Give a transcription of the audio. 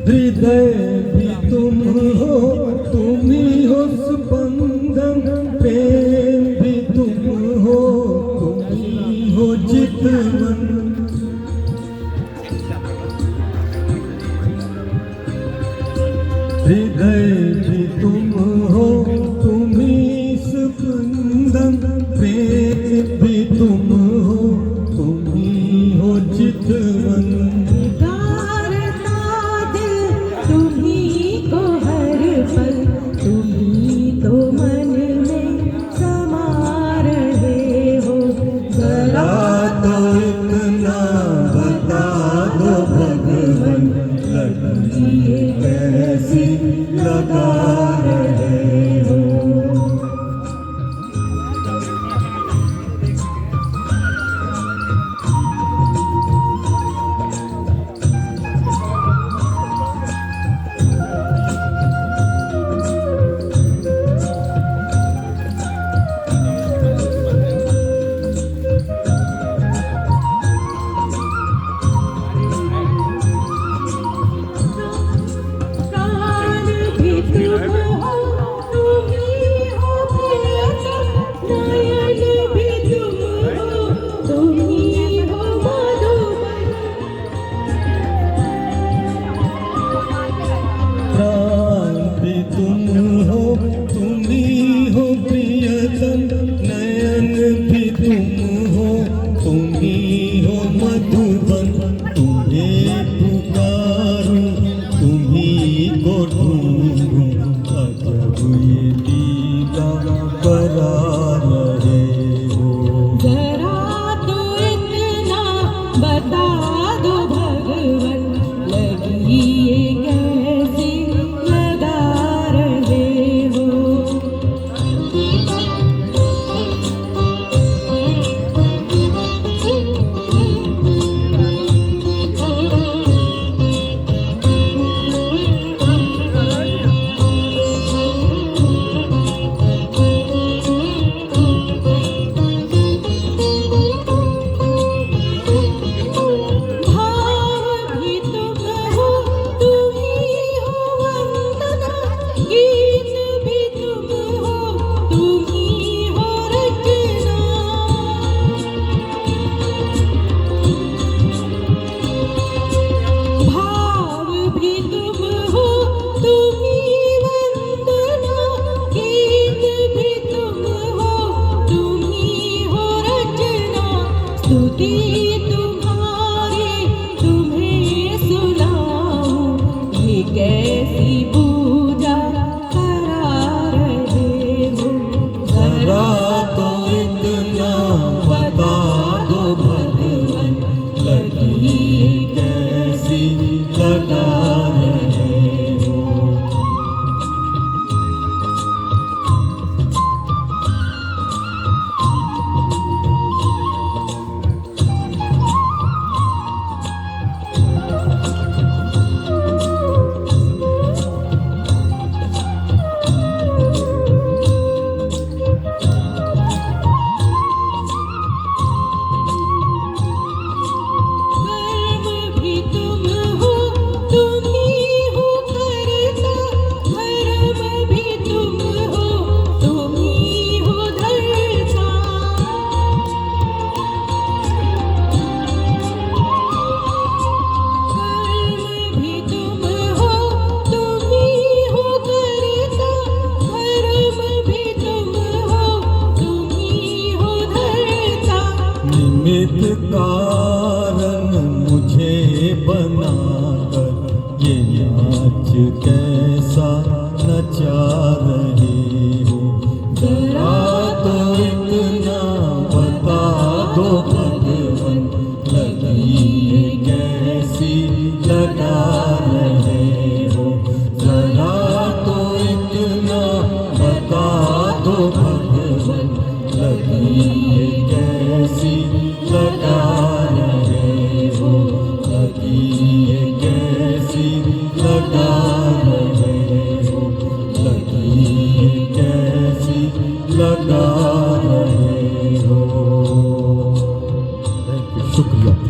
हृदय भी तुम हो, तुम ही हो स्पंदन, प्रेम भी तुम हो, तुम ही हो चितवन। हृदय भी तुम हो, तुम ही स्पंदन, प्रेम भी तुम हो, तुम ही हो चितवन। कैसी लगा रहे हो। निमित्त कारण मुझे बनाकर ये नाच कैसा नचा रहे हो। जरा तो इतना बता दो भगवन, लगी कैसी लगा रहे हो। जरा तो इतना बता दो भगवन, लगी कैसी लगा रहे हो। लगी कैसी लगा रहे हो। लगी कैसी लगा रहे हो। शुक्रिया।